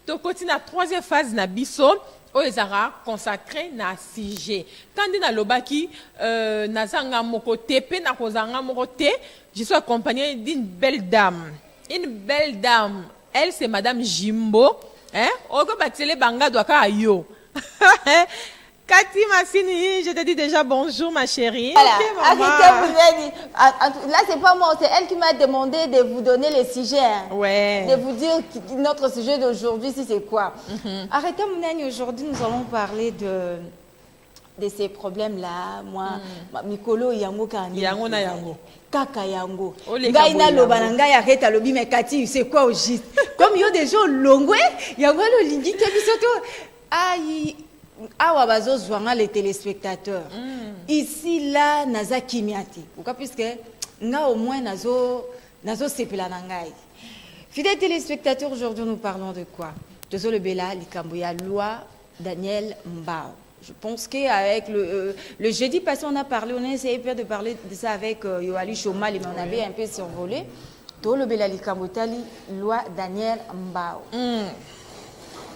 Donc, continue la troisième phase na biso. Oezara consacré na sujet. Quand on a lobaki nazanga moko tepe na kozanga moko te, je suis accompagnée d'une belle dame. Une belle dame. Elle c'est madame Jimbo. Hein? Oko batele banga doaka ayo. Cathy Massini, je te dis déjà bonjour ma chérie. Voilà. Okay, là c'est pas moi, c'est elle qui m'a demandé de vous donner les sujets. Hein. Ouais. De vous dire notre sujet d'aujourd'hui, si c'est quoi. Arrêtez Mounani, aujourd'hui nous allons parler de ces problèmes-là. Moi, Mikolo Yango Kani. Yango na yango. Kaka Yango. Gaïna Lobananga Yarete Alobi, mais Cathy, c'est quoi au giste? Comme il y a des gens longs, Yango le Lingi Kebisoto. Aïe. Awa bazo zwanga les téléspectateurs. Ici là naza kimiati. Pourquoi puisque nga au moins nazo sepela nangai. Fidèles téléspectateurs, aujourd'hui nous parlons de quoi? De le Bella Likamboya loi Daniel Mbao. Je pense qu'avec le jeudi passé on a parlé, on a essayé de parler de ça avec Yoali Chomal, mais on avait un peu survolé. Le Bella Likamboya loi Daniel Mbao.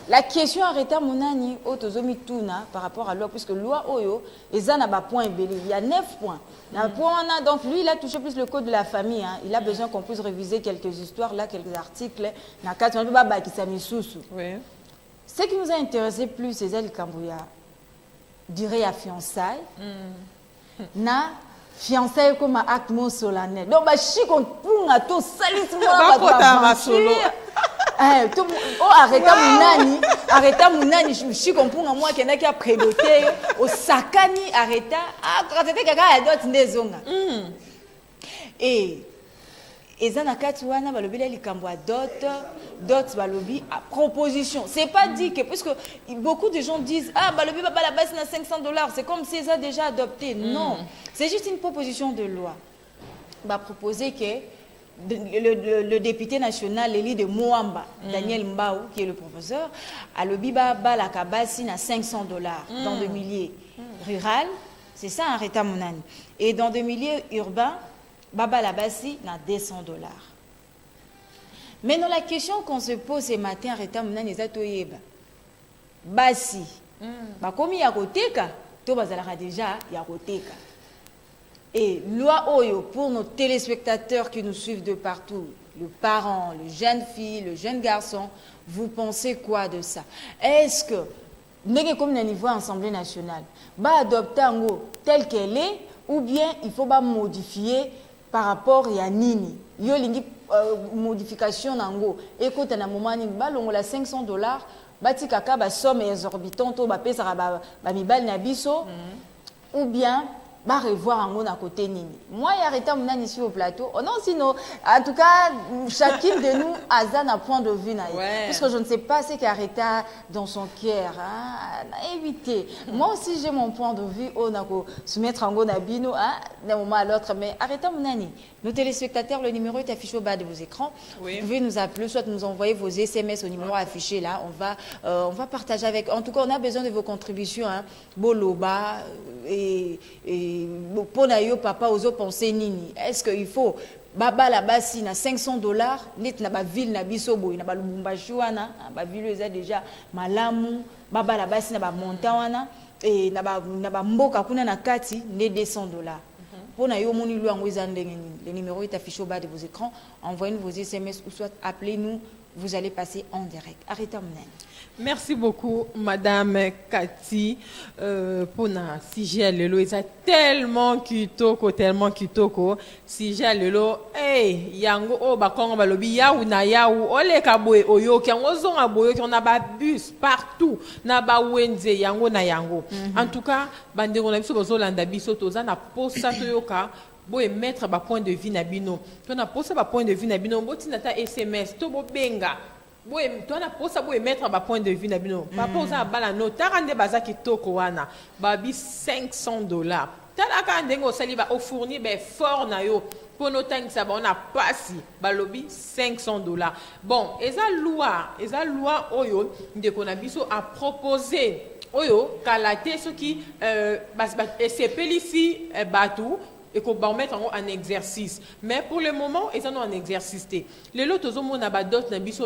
La question arrêta monani otozomi tuna par rapport à loi puisque loi oyo ezana ba point belé il y a 9 points. Donc lui il a touché plus le code de la famille hein. Il a besoin qu'on puisse réviser quelques histoires là, quelques articles na kati on peut pas bakisa misusu. Oui. Ce qui nous a intéressé plus c'est elle Kambouya dirait à fiançailles. Na fiançailles comme acte mon solennel. Donc ba chi kon punga to salismo ba solo. Arrêta Mounani, je suis compris moi qui n'a qu'à préloter au Sakani, arrêta, quand c'était quelqu'un à d'autres maisons. Et Zanakatuana, Balobila Likamboa, d'autres Balobi à proposition. C'est pas dit que, parce que beaucoup de gens disent, ah, Balobi, la base c'est $500, c'est comme si ça a déjà adopté. Non, c'est juste une proposition de loi. Va proposer que le député national, l'élu de Moamba, Daniel Mbao, qui est le professeur, a le biba la kabasi à $500 dans le milieu rural, c'est ça un rétat monani. Et dans le milieu urbain, baba la basi à $200. Mais dans la question qu'on se pose ce matin, rétat monani zatoyeba, basi, bah comme il y a roteka, to bazalaka déjà il y a roteka. Et loi Oyo, pour nos téléspectateurs qui nous suivent de partout, le parent, le jeune fille, le jeune garçon, vous pensez quoi de ça? Est-ce que, comme le niveau Assemblée nationale, va adopter un mot tel qu'elle est, ou bien il faut modifier par rapport à Nini? Il y a une modification nango. Écoute, à un moment, il y a $500, bati kaka ba somme exorbitante, ba pesa ba mibal na biso, ou bien va revoir un mot à côté Nini. Moi, il y a arrêté mon ici au plateau. Oh non, sinon, en tout cas, chacune de nous a un point de vue. Parce que je ne sais pas ce qu'Arrêta dans son cœur. Hein, éviter. Moi aussi, j'ai mon point de vue. On a se mettre en gonabino d'un moment à l'autre. Mais arrêtez mon ami. Nos téléspectateurs, le numéro est affiché au bas de vos écrans. Oui. Vous pouvez nous appeler, soit nous envoyer vos SMS au numéro affiché là. On va partager avec. En tout cas, on a besoin de vos contributions. Hein. Boloba et pour nayo papa ozo penser nini. Est-ce qu'il faut baba la basi na $500 net na ba ville na biso boy na ba Lubumbashi wana ba ville eza déjà malamu baba la basi na ba montawana et na ba mboka kuna na kati ne $200. Pour nayo moni lu yango eza ndenge nini. Le numéro est affiché au bas de vos écrans. Envoyez-nous vos SMS ou soit appelez-nous. Vous allez passer en direct. Arrêtez mon nom. Merci beaucoup, Madame Cathy, pour na sujet lelo. Il est tellement kitoko. Sujet lelo, hey, yango o bakongo balobi yaou na yaou, ole kaboe oyo ki yango zonga boyo ki on a ba bus partout, na ba wenze yango na yango. En tout cas, bandeko na biso bozolanda biso toza na posa toyoka. Boye mettre ba point de vue na bino. To na posa ba point de vue na bino, boti na ta SMS, to bo benga. Boye to na posa boye mettre ba point de vue na bino. Papa oza bala no tarande bazaki toko wana. Babi $500. Tala ka ndengo sali ba fourni be fort na yo. Pour nos tanks ça on a passé balobi $500. Bon, eza loi oyo ndeko na biso a proposé oyo kalate ce qui sepeli ici batu et qu'on va mettre en exercice. Mais pour le moment, ils sont en exercice. Les autres, ils ont d'autres ambitions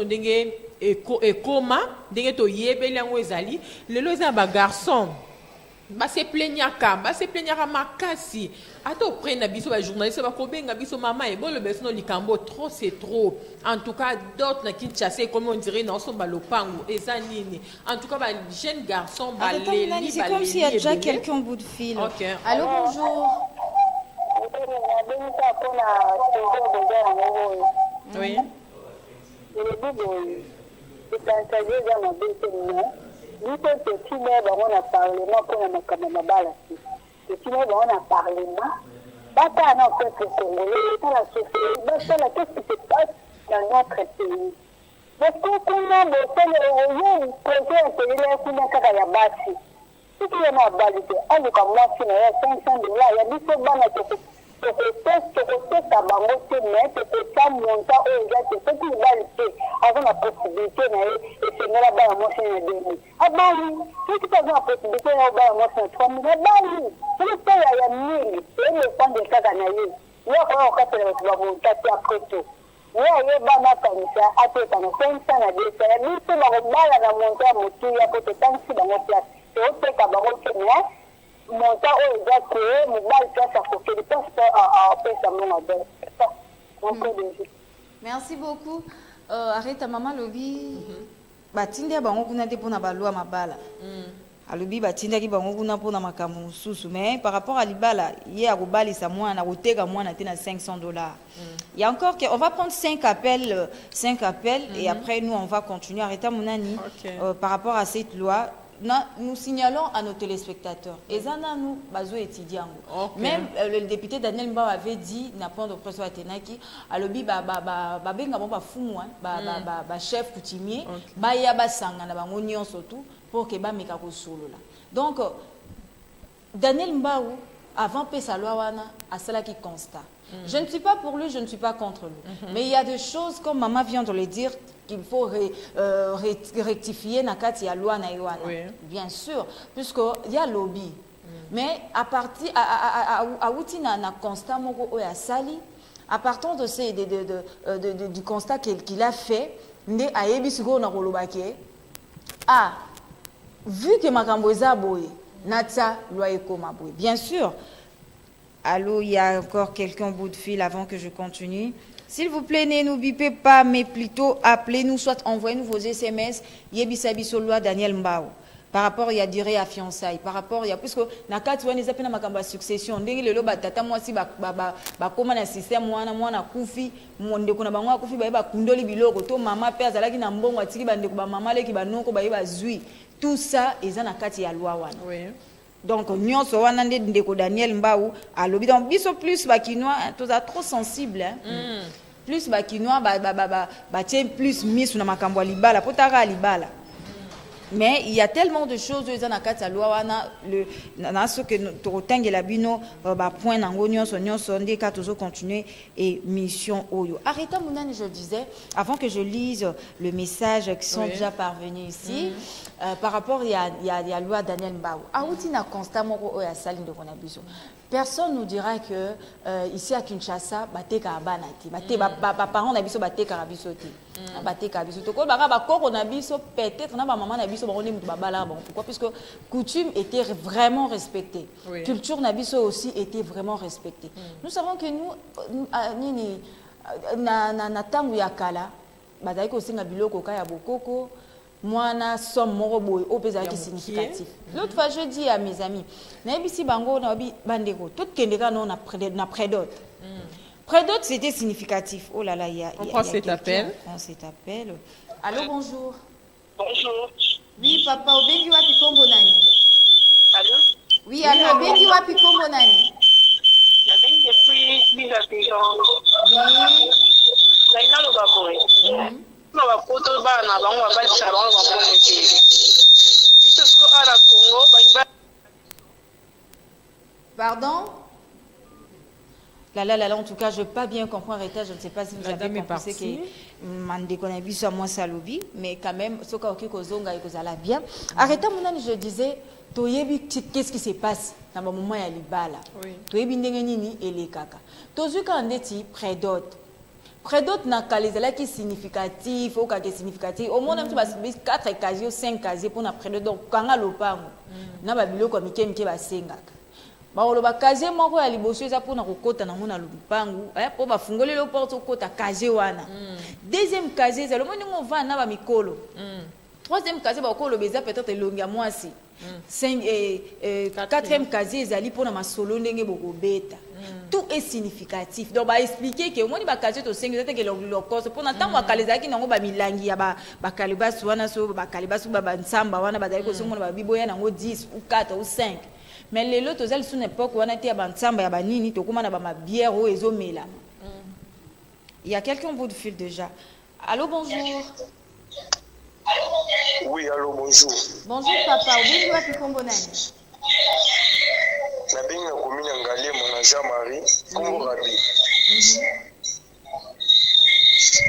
et comment, dengue to yebe lango ezali. Les autres, ils ont garçon. Ba se plaignaka makasi. Ato prenne biso ba journaliste ba kobenga biso mama et bon le besoin likambo trop c'est trop. En tout cas d'autres na Kinshasa comme on dirait dans son balopango ezanini. En tout cas ba jeune garçon ba les c'est comme s'il y a déjà quelqu'un au bout de fil. OK. Allô, bonjour. Oui. Nous sommes petits, mais on a parlement pour la Macamabala. Petit, mais on a parlement. Bata n'a pas fait Congolais, dans la société, bata, qu'est-ce qui se passe dans notre pays? Parce que quand on a le projet intérieur, on a qu'à la base. Si tu es à base, on est comme moi, il y a 500 $, il y a 10 $. Tokoteka bango te mais tokota monta oyo eza te soki mibali te aza na possibilité na ye esengela bana mwasi na 2000 abali soki te aza na possibilité na bana mwasi na 3000 abali soki te ya 1000 elefande kaka na ye ye akoya kokatela bato bavolonta te apres to ye ayebana akanisa atekana 500 na 200 ya biso bakobala na monta ya motuya po totangisi bango place tooteka bango te mais monta oyo eza te mobali place akokeli place apesa mongo abele Merci beaucoup. Arrête maman lobi. Batinde bango kuna te pona balwa mabala. Alobi batinda ki bango kuna pona makamu susu mais par rapport à libala, hier akobali sa mwana akoteka mwana te na 500 $. Il y a encore on va prendre 5 appels et après nous on va continuer. Arrête monani par rapport à cette loi. Nous signalons à nos téléspectateurs, et ça, nous, bazo étudiants. Même le député Daniel Mbao avait dit, n'a pas de pression à Tenaki, à l'obi, benga bon fou chef coutumier, yaba sanga na bango surtout pour que ba meka ko solo là. Donc Daniel Mbao avant pesa loi wana asala qui constat. Je ne suis pas pour lui, je ne suis pas contre lui. Mais il y a des choses, comme maman vient de le dire, qu'il faut rectifier dans la loi na Yoana. Bien sûr, puisqu'il y a lobby. Mais à partir à constat sali, à partir de du constat qu'il a fait, vu que makambo eza boye, natsa loi ekoma boye. Bien sûr. Allô, il y a encore quelqu'un au bout de fil avant que je continue. S'il vous plaît, ne nous bipez pas, mais plutôt appelez-nous, soit envoyez-nous vos SMS. Yebisabi loi Daniel Mbao. Par rapport, il y a durée à fiançailles. Par rapport, il y a puisque nakat wani zapena makamba succession. Ndenge lelo batata mwasi ba koma na système mwana kufi monde kuna bangwa kufi ba kundoli biloko to mama pe azalaki na mbongo atiki bande ko ba mama leki banoko ba zui. Tout ça est na kati ya loi wana. Oui. Donc, nous sommes en Daniel Mbao. Alors, donc, biso plus bakinois, tous trop sensible. Plus bakinois, plus mis sur makambo libala, potara libala. Mais il y a tellement de choses dans la carte loi na ce que tu la bino point nango nyonso ndé ka toujours continuer et mission oyo. Arrêtons mon je disais avant que je lise le message qui sont déjà parvenus ici par rapport il y a loi Daniel Mbao. Aouti na constamment oya saline de konabiso. Personne nous dira que ici à Kinshasa bateka abanati parents na biso bateka rabiso ti bateka biso to ko baka bakoko na biso peut-être na ba maman na biso ba on mutu babala bon pourquoi puisque coutume était vraiment respectée culture na biso aussi était vraiment respectée nous savons que nous nini na tangu ya kala bazali ko singa biloko ka ya bokoko mwana somme moko boye opeza qui significatif. L'autre fois je dis à mes amis na bisi bango na bi bandeko tout kendeka non na prédote. Prédote c'était significatif. Oh là là il y a on prend cet appel. On cet appel. Allô bonjour. Bonjour. Oui papa obengi wapi kombo nani? Allô? Oui allô obengi wapi kombo nani? Nabengi depuis Bizapion. Oui. Zaina lo bakoe. Bakoto bana bango babalisa bango bango te biso siko ala Congo Pardon? Là, en tout cas, je ne peux pas bien comprendre, Rita, je ne sais pas si vous La avez dame est compris partie. que Mandé qu'on a vu sur moi, ça lobby, mais quand même, ce qu'on a vu, ça allait bien. Arrêtez, je disais, qu'est-ce qui se passe dans le moment où il y a l'ibala? Tu es bien et les caca. Tu as vu quand on est près d'autres. Près d'autres, n'a qu'à les qui significatif, ou qui significatif. Au moins, on a 4 casiers ou 5 casiers pour près d'autres. Donc, quand on a l'opang, on a bilo comme qui va senga. Ba casier moko ya liboso eza pona kokota nango na lupangu po ba fungoli le porte kokota casier wana. Deuxième casier c'est le monde ngo va na ba mikolo. Troisième casier ba kokolo beza peut-être longia mwasi. Quatrième casier ezali pona masolo ndenge boko beta. Tout est significatif. Donc ba expliquer que moi ni ba casier to 5 eza que le cause pona tango akaleza ki nango ba milangi ya ba kalibas wana so ba kalibas ba nsamba wana ba dali ko so mona ba biboya nango 10 ou 4 ou 5. Mais les autres, ils sont époque où on était à Bansamba, à Banini, tout comme on a ma bière ou les omela. Il y a quelqu'un au bout du fil déjà. Allô, bonjour. Oui, allô, bonjour. Bonjour, papa. Où est-ce que tu es? La bing na commune Ngalé, mon Jean-Marie, Congo Rabi.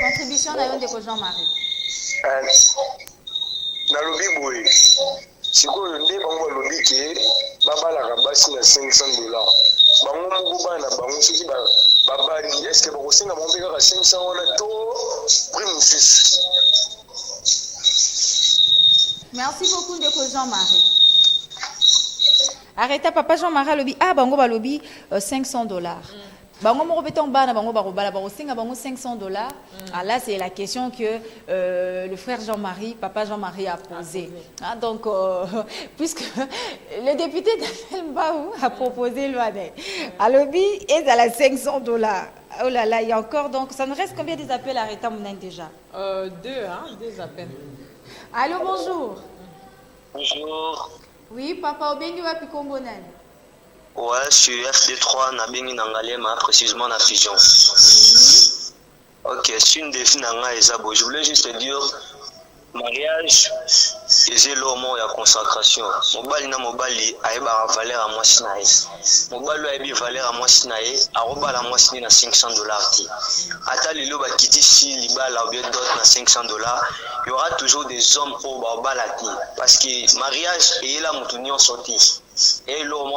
Contribution d'ailleurs de Jean-Marie. Na lobi boy. Sikoyo nde bango lobi ke babalaka basi na $500. Bango moko bana bango soki babali est-ce que bakosenga bango mpe kaka 500 wana to prix mosusu? Merci beaucoup de Jean-Marie. Arrêtez papa Jean-Marie lobi bango ba lobi $500. Bango moko beton bana bango barobala bakosenga bango $500. Là c'est la question que le frère Jean-Marie, papa Jean-Marie a posée. Donc puisque le député Daniel Mbaou a proposé l'année à lobby est à la $500. Oh là là, il y a encore donc ça nous reste combien des appels arrêtés mon déjà? 2 appels. Allô, bonjour. Bonjour. Oui, papa Obengi wa Pikombonan. Ouais, je suis FD3, Nabingi Nangalema, précisément la fusion. Ok, c'est une défi Nanga et Zabo. Je voulais juste te dire, mariage, c'est l'homme et la consacration. Mobali na mobali, aïba valeur à moi sinaï. Mobali aïbi valeur à moi sinaï, aroba la moi sinaï na $500. Ata lilo ba kiti si liba la ou bien d'autres na $500. Il y aura toujours des hommes au babalati. Parce que mariage, et là, moutounion sorti. Et l'homme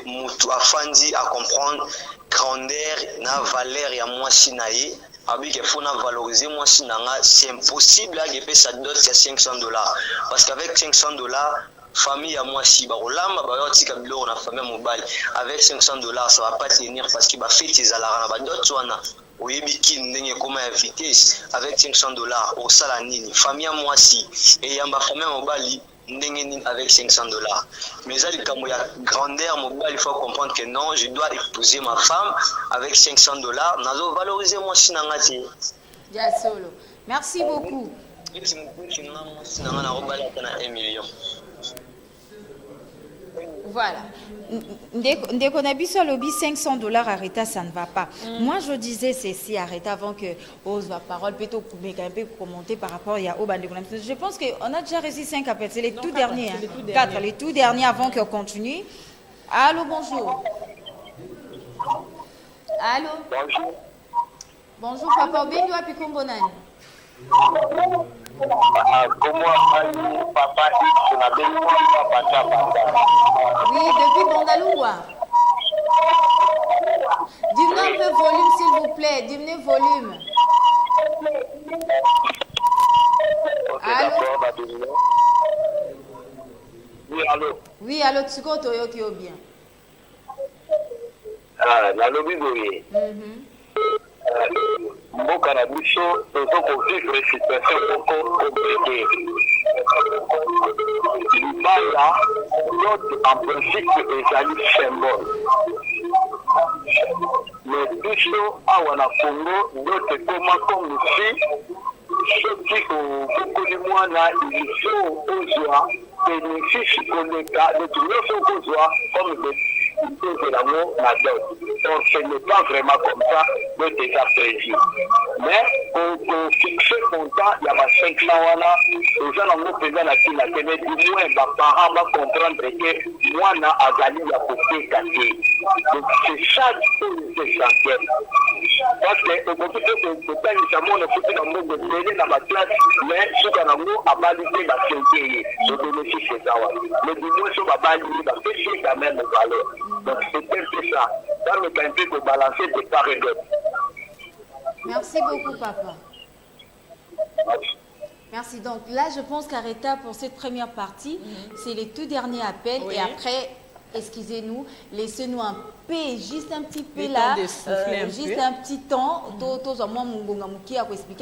moutou afandi à comprendre grandeur na valeur ya moi sinaï. Avec il faut valoriser moi sinanga, c'est impossible à gagner sa dot c'est $500 parce qu'avec $500 famille à moi si barolama ba yotika bilo na famille mobile avec $500 ça va pas tenir parce qu'il va faire tes alara ba dot wana oyebi ki ndenge comment vitesse avec $500 au salanini famille à moi si et yamba famille mobile avec $500. Mais ça, comme il y a grandeur, il faut comprendre que non, je dois épouser ma femme avec $500. Nous valoriser mon sinangati. Merci beaucoup. 1 million. Voilà. Dès qu'on a vu sur le lobby $500 arrêta, ça ne va pas. Moi, je disais ceci, arrête avant que ose la parole, plutôt un peu commenter par rapport à Oban. Je pense qu'on a déjà réussi 5 appels. C'est les tout derniers. 4, les tout derniers avant qu'on continue. Allô, bonjour. Allô. Bonjour. Bonjour, papa. Bienvenue à Pikombonan. Papa oui, depuis Bondaloua. Diminuez un peu volume, s'il vous plaît. Diminuez volume. Allô? Oui, allô? Oui, allô, Tsuko Toyoki bien. La lobby oui. Mboka na biso tozokovivre situation moko compliquée. Libala yote en principe ezali symbole. Mais biso awa na Congo yote koma comme si soki okokoli mwana il faut ozwa bénéfice koleka donc nyonso okozwa comme de l'amour la dot. Donc ce n'est pas vraiment comme ça que déjà prévu. Mais pour fixer montant, il y a 5 ans, les gens ont besoin de mais du moins, les parents vont comprendre que moi, Azali, il y a côté caché. Donc c'est ça qui est essentiel. Parce que beaucoup de gens ne font pas de télé dans ma classe, mais ce qu'on a à valider la santé, je bénéficie de ça. Mais du moins, ce qu'on va valider, c'est quand même valeur. Donc c'est un peu ça. Ça me permet de balancer de part et d'autre. Merci beaucoup, papa. Merci. Donc là, je pense qu'Arrêta, pour cette première partie, c'est les tout derniers appels. Oui. Et après, excusez-nous, laissez-nous un peu, juste un petit peu là, juste un petit temps.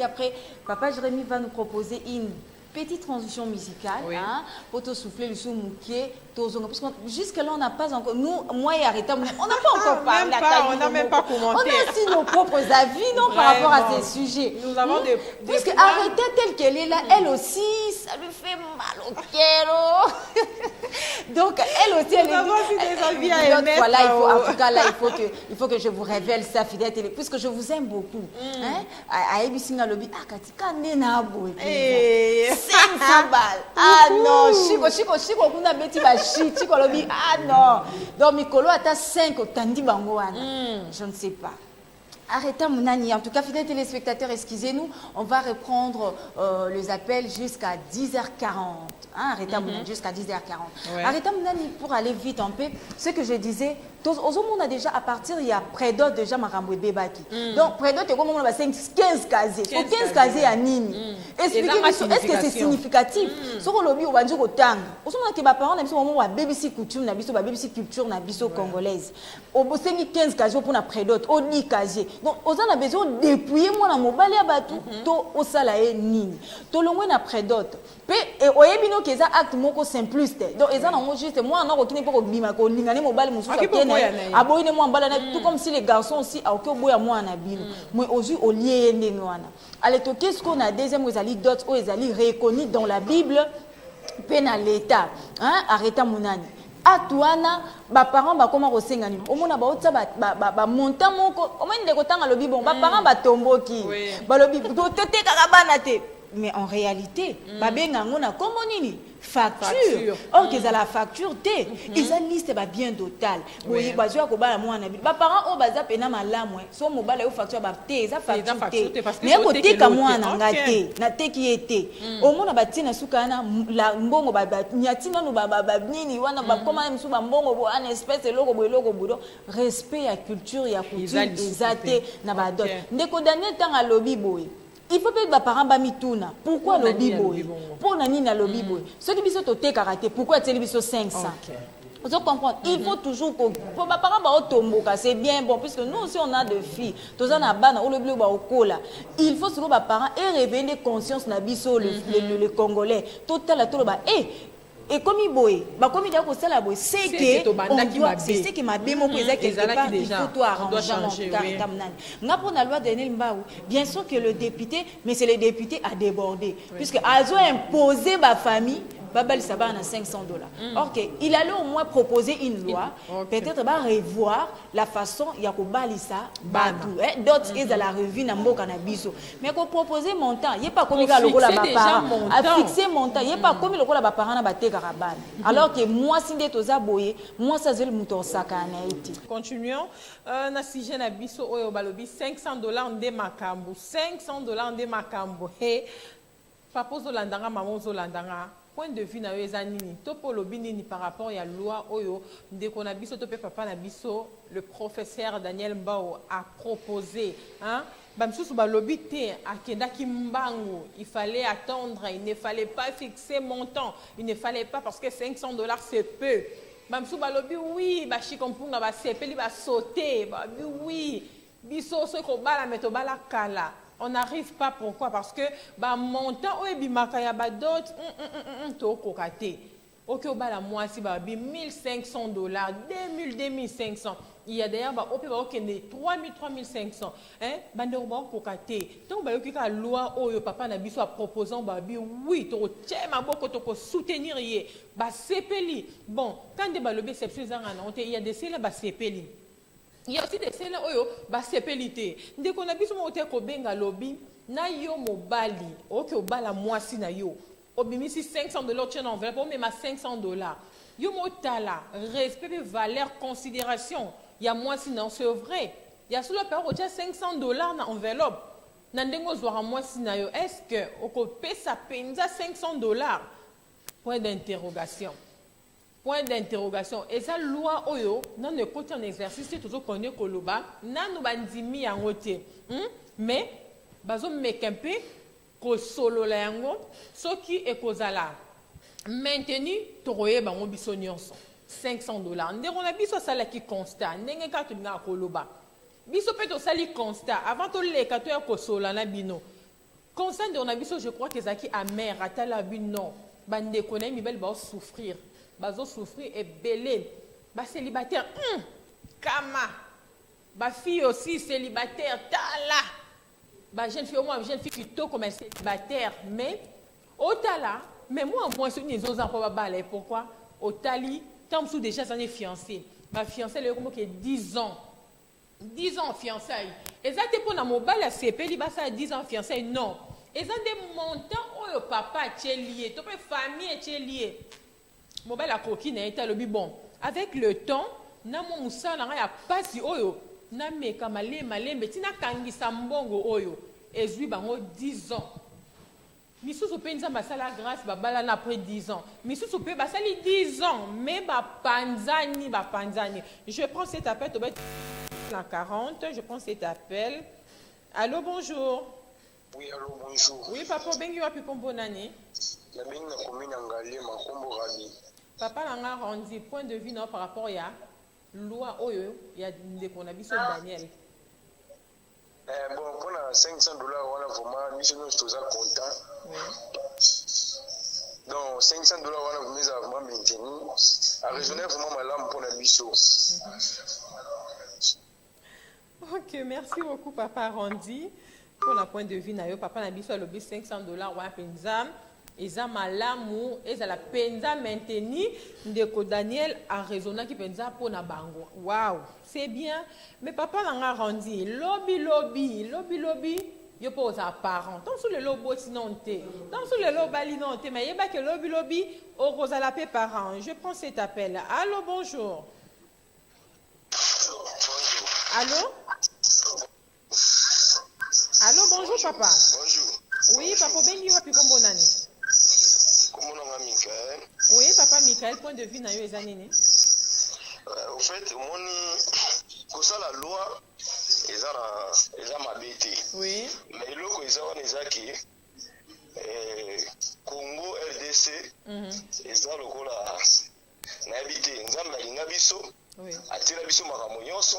Après, papa Jérémy va nous proposer une petite transition musicale, hein, pour te souffler le sous mouquet. Parce que jusque-là, on n'a pas encore. Nous, moi et Arrêta, on n'a pas encore parlé. On n'a même pas commenté. On a aussi nos propres avis, non, par rapport à ces sujets. Nous avons des puisque Arrêta telle qu'elle est là, elle aussi, ça lui fait mal au cœur. Donc, elle aussi, elle est. Nous avons aussi des avis à émettre. Voilà, en tout cas, là, il faut que je vous révèle ça, fidèle télé, puisque je vous aime beaucoup. À Ebisinga Lobby, Katika Nena Boy. 500 balles. Ah non, Chico, on a bêti Chico Lobby. Ah non. Donc, Mikolo a 5 au Tandi Bangoana. Je ne sais pas. Arrêtez Mounani. En tout cas, fidèles téléspectateurs, excusez-nous. On va reprendre les appels jusqu'à 10h40. Hein, arrêtez Mounani jusqu'à 10h40. Ouais. Arrêtez Mounani pour aller vite un peu. Ce que je disais, on a déjà, à partir, il y a Prédot déjà Maramboué Bébaki. Donc, Prédot, il y a 15 casiers. 15 casiers à Nini. Expliquez-moi, est-ce que c'est significatif? Ce qu'on a dit au Banjo Tang. On a dit que parents ont moment où BBC coutume, BBC culture, congolaise. Au bout de 15 casiers pour la Prédot, au 10 casiers. Donc, on a besoin de dépouiller moi dans mon balai à bateau, au salaire Nini. Tout le monde a Prédot. Et au Ebino, qui est un acte simpliste. Donc, ils ont juste moi, on a qui n'est pas au Bimako, l'ingane mobile, mon tout comme si les garçons aussi à aucun bout à moi en habile. Mais aujourd'hui au lié allez qu'est-ce qu'on a deuxième aux alliés d'autres aux alliés reconnus dans la Bible pénal l'état hein arrêta monani atuana ba parents ba comment resengani au mona ba otsa ba montant moko au moins ndeko tanga lobi bon ba parents ba tomboki ba lobi to te kakabana te mais en réalité ba benga ngona comme nini facture. Or qu'ils ont la facture T. Ils ont liste bien total. Oui, bah je vais coller moi na ba parents au baza pena malamu. So mobile au facture ba T, ça facture T. Mais côté comme moi na ngate, na T qui était. Au moins ba tina sukana la mbongo ba nyatina no ba nini wana ba comment msu ba mbongo bo an espèce logo bodo. Respect à culture ya coutume ezate na ba dot. Ndeko Daniel tanga lobi boy. Il faut que les parents bamituna. Pourquoi le bibo? Pour nani na le bibo. Ceux qui sont au karaté, pourquoi est-il 500? Vous comprenez? Il faut toujours que pour les parents baotomboka, c'est bien bon puisque nous aussi on a des filles. Tous en a bana ou le bleu ba okola. Il faut que les parents aient réveillé conscience na biso le Congolais. Total tout ba et comme il boy, comme il a ça la boy, c'est que c'est ce qui m'a bien montré quelque part il faut tout arranger n'a pour la loi de Nilmbao. Bien sûr que le député, mais c'est le député à déborder puisque Azo a imposé ma famille. Babel Sabah a $500. Ok, il allait au moins proposer une loi, peut-être va revoir la façon il y a balisa batou. D'autres ils à la revue na mboka na biso. Mais qu'on proposer montant, il y a pas comme le rôle à parents, à fixer montant, il y a pas comme le rôle à parents na baté karabane. Alors que moi sinde toza boye, moi ça zele muto sakana iti. Continuons na sujet na biso oyo balobi $500 nde makambo, $500 nde makambo. Hey, papa zolandanga maman zolandanga. Point de vue na weza nini topo lobi nini par rapport à la loi oyo ndeko na biso tope papa na biso le professeur Daniel Mbao a proposé hein bamsusu ba lobi te akenda kimbangu il fallait attendre il ne fallait pas fixer montant il ne fallait pas parce que $500 c'est peu bamsusu ba lobi oui ba chikompunga ba sepeli ba sauter ba oui biso so ko bala meto bala kala. On n'arrive pas, pourquoi? Parce que bah montant ou bimaka ya ba dot to kokate. Ok, au bas la moitié, bah, $1,500, 2,000, 2,500. Il y a d'ailleurs, bah, au pire, bah, 3,000, 3,500. Hein, bande au bas, cocaté. Donc, bah, il y a une loi, oh, papa n'a pas proposant, bah, oui, tu as soutenir, bah, c'est peli. Bon, quand des bah, le BCP, il y a des celles, bah, c'est peli. Il y a aussi des celles, oh, bah, c'est pelité. Dès qu'on a vu son hôtel, qu'on benga lobby, na yo mobali, ok, au bas la moitié, na yo. Obimisi $500 tiens enveloppe, on met ma $500. Yo motala, respect, valeur, considération. Il y a moi sinon c'est vrai. Il y a sous la période où tu as $500 dans enveloppe. Nandengo zoara moi sinon est-ce que au copé ça paye $500? Point d'interrogation. Point d'interrogation. Et ça loi oyo, dans le côté en exercice, c'est toujours connu koloba, nan nous bandimi en haute. Mais bazo mekempe ko solo la yango soki ekozala maintenu toroye bango biso nyonso $500 ndeko na biso sala ki constat ndenge ka to nga koloba biso pe to sali constat avant to leka to ya ko sola na bino constat de on a biso je crois que zaki amer atala bino bande ko na mibel ba souffrir bazo souffrir et belé ba célibataire kama ba fille aussi célibataire tala. Bah, jeune fille, moi, jeune fille qui tôt comme un célibataire, mais au tala, mais moi, moi, c'est une zone improbable. Pourquoi? Au tali, tant que déjà, j'en ai fiancé. Ma fiancée, elle est comme 10 ans. 10 ans fiançailles. Et ça, c'est pour la mobile, c'est payé, ça 10 ans fiançailles. Non. Et ça, des montants où le papa est lié, toute la famille est liée. Mobile, la coquine est le bon. Avec le temps, na mon moussa, na ya pas si oyo. Na me kamale malembe tina kangisa mbongo oyo ezwi bango 10 ans misusu pe nzamba sala grâce babala na après 10 ans misusu pe basali 10 ans mais ba panzani je prends cet appel to la 40 je prends cet appel. Allô, bonjour. Oui, allô, bonjour. Oui, papa bengi wapi pombo nani la bengi na commune ngale makombo rabi papa nanga rendi point de vue non par rapport ya loi oyo ya ndeko na biso Daniel. Bon, pour $500 wana vraiment biso nous tous content. Oui. Donc $500 wana vous avez vraiment maintenu à raisonner vraiment malam pour la biso. OK, merci beaucoup papa Rondi pour la point de vue na yo papa na biso lobi $500 wana penza. Eza malamu eza la penza maintenu ndeko Daniel a raisonné qui penza pour na bango. Waouh, c'est bien. Mais papa n'a rendu lobby yo pose à parent. Tant sur le lobo sinon té. Tant sur le lobali non té mais yeba que lobby au rosala pe parent. Je prends cet appel. Allô, bonjour. Bonjour. Allô? Allô, bonjour papa. Bonjour. Oui, papa bengi wapi kombo nani? Comment on a Michael? Oui, papa Michael, point de vue na yo ezanini? Au fait, comme ça la loi eza mabete. Oui. Mais loko eza wana eza ki Congo RDC eza lokola na habité nzambe alinga biso. Oui. Atira biso makambo nyonso.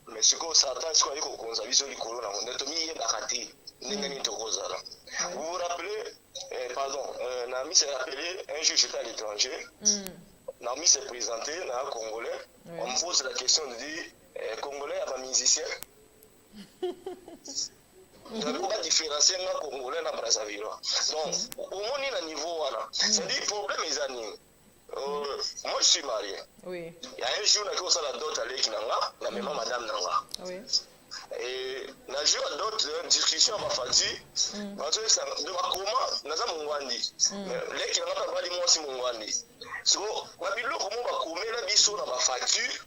Mais siko Satan siko aliko konza biso likolo na monde to mi yebaka te ndenge nini tokozala. Vous vous rappelez pardon, Nami s'est rappelé un jour j'étais à l'étranger. Nami s'est présenté, un Congolais. Oui. On me pose la question de dire Congolais à un musicien. Il n'y a pas de différence entre Congolais et Brazzaville. Donc, au moins, il y a un niveau. C'est-à-dire, le problème est à nous. Moi, je suis marié. Oui. Il y a un jour, on a la dot avec Nanga, la même madame Nanga. Oui. Et na jour d'autres discussions à ma fatigue parce que de ma comment naza mongwandi les qui n'ont pas dit moi si mongwandi so wabilo comment va komela biso na ma facture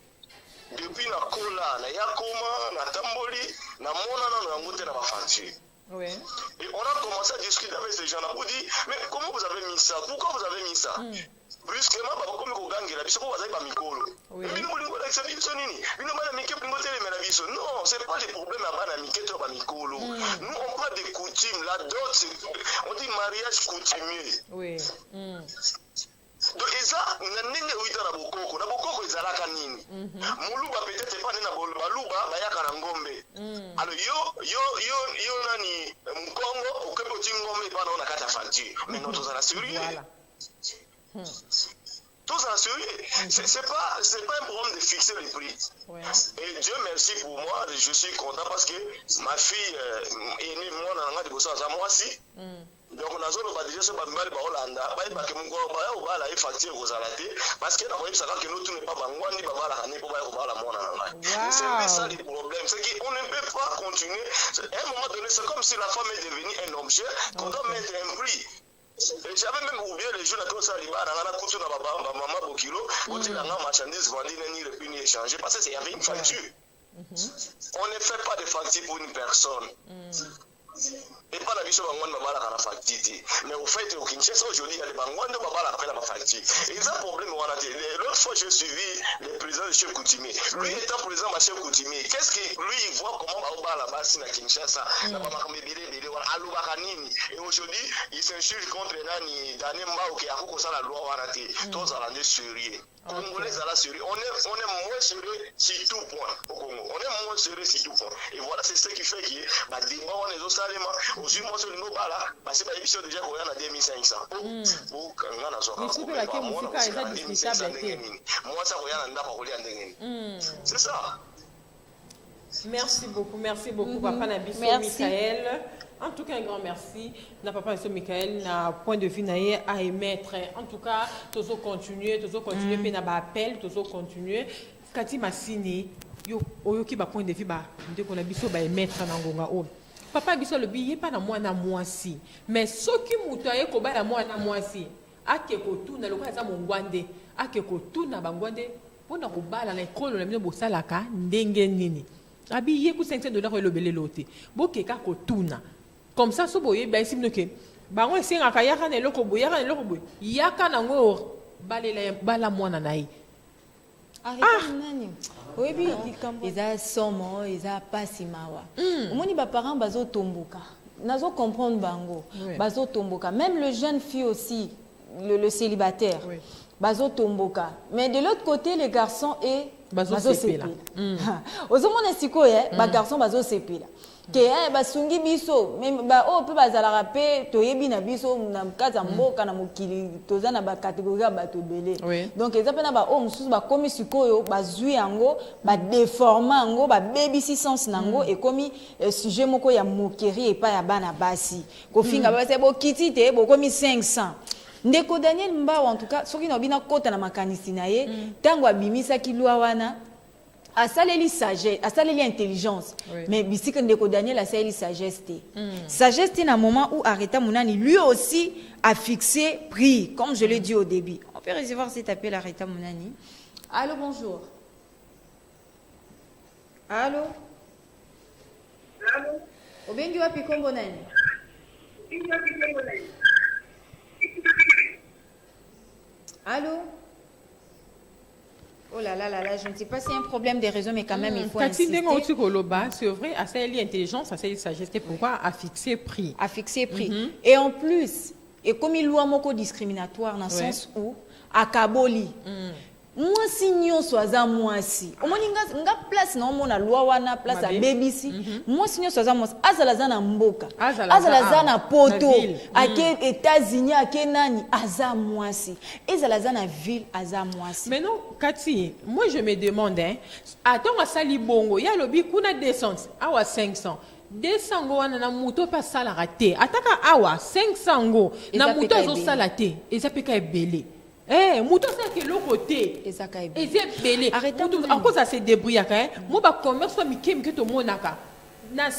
depuis na kola na yakoma na tamboli na mona na ngote na ma facture. Oui. Et on a commencé à discuter avec ces gens là pour dire mais comment vous avez mis ça, pourquoi vous avez mis ça brusquement baba komi ko gangela biso ko bazali ba mikolo bino bolingo la exami biso nini bino bana mike bino tele mena biso non c'est pas des problèmes à bana mike to ba mikolo nous on parle des coutumes la dot on dit mariage coutumier. Oui. Donc eza na ndenge uita na bokoko ezalaka nini muluba peut-être pas na baluba bayaka na ngombe alors yo nani mkongo ukepo ti ngombe pa na kata facture mais notre zala sérieux. Tous en sérieux. C'est pas un problème de fixer les prix. Ouais. Et Dieu merci pour moi, je suis content parce que ma fille est née, moi, dans la moi aussi. Donc, on a zone déjà ce bambal Holanda, pas que mon corps va la facture aux alatés, parce que dans le savoir que nous tout n'est pas bangouan ni baba la année pour la mona. C'est ça le problème, c'est qu'on ne peut pas continuer. À un moment donné, c'est comme si la femme est devenue un objet qu'on doit mettre un prix. J'avais même oublié les jours à ça, il a coutu na baba maman au kilo, on dit la marchandise vendue ni le prix ni échangé parce que c'est y avait une facture. On ne fait pas de facture pour une personne. Et pas la vision de la facture. Mais au fait, au Kinshasa, aujourd'hui, il y a des bangouans de la facture. Et c'est un problème. L'autre fois, j'ai suivi le président de chef coutumier. Lui étant président de chef coutumier, qu'est-ce que lui, il voit comment on va là-bas, à Kinshasa, et aujourd'hui, il s'insurge contre Nani, Daniel Mao, qui a recours à la loi Warati. Tous à l'année sérieux. On est moins sérieux sur tout point au Congo. On est moins sérieux sur tout point. Et voilà, c'est ce qui fait que on est au Salema. Aujourd'hui, moi, sur le Nobala, c'est pas l'émission déjà qu'on a 2500. Mais c'est que la musique est discutable. Moi, ça, c'est ça. Merci beaucoup, Papa Nabiso Michael. En tout cas, un grand merci. Na Papa Nabiso Michael, na point de vue naïe à émettre. En tout cas, toujours continuer, puis na ba appel, toujours continuer. Kati Massini, yo oyoki ba point de vue ba, ndeko na biso ba émettre na ngonga o. Papa biso le billet pas na moi si. Mais ce qui mutoye ko ba na moi si. Ake ko tu na loka za mongwande, ake ko tu na bangwande, pona ko bala na ekolo na bino bosalaka ndenge nini. Abi ye ku $500 elobele lote. Bokeka ko tuna. Comme ça, si vous voyez, ben, si vous avez un peu de yaka nango bala mwana naï. Oui, ils ont somo, ils ont pas si mawa. Omoni ba parents bazo tomboka. Nazo comprendre bango. Bazo tomboka. Même le jeune fille aussi, le célibataire. Bazo tomboka. Mais de l'autre côté, les garçons et bazo sepela. Ozomona sikoye, ba garçon bazo sepela. Que basungi biso même ba o pe bazala rapé toyebi na biso na kaza mboka na mokili tozana ba catégorie ba to belé donc ezapena ba o mususu ba komi sikoyo bazui yango ba déforma yango ba baby sens nango et komi sujet moko ya moquerie et pas ya bana basi ko finga ba se bo kitite bo komi 500 ndeko Daniel Mbao en tout cas soki no bina kota na makanisi na ye tango abimisa kilwa wana asaleli sagesse, asaleli intelligence. Mais bisik ndeko Daniel asaleli sagesse. Sagesse c'est un moment où Arrêta Mounani lui aussi a fixé prix, comme je l'ai dit au début. On peut recevoir cet appel Arrêta Mounani. Allô, bonjour. Allô. Allô. Obengi wapi kombo nani? Allô. Oh là là là là, je ne sais pas si c'est un problème des réseaux, mais quand même, il faut insister. C'est vrai, à ça, il y a intelligence, à ça, il sagesse. Pourquoi à fixer prix? À fixer prix. Et en plus, et comme il y a un discriminatoire dans le sens où, à Kaboli, moi si nous sommes moi si au moins nga place na mona loi wana place à BBC moi si nous sommes moi azalaza na mboka azalaza na poto ake États-Unis ake nani aza moi si azalaza na ville aza moi si. Mais non Kati, moi je me demande attends à sali bongo ya lobi kuna descente awa 500 200 go wana na muto pa sala raté ataka awa 500 go na muto zo sala te ezapeka ebele. Eh, mouton c'est que l'autre côté. Et c'est belé. Arrêtez. En cause ça se débrouille hein. Moi ba commerce soit mikem que to monaka. Na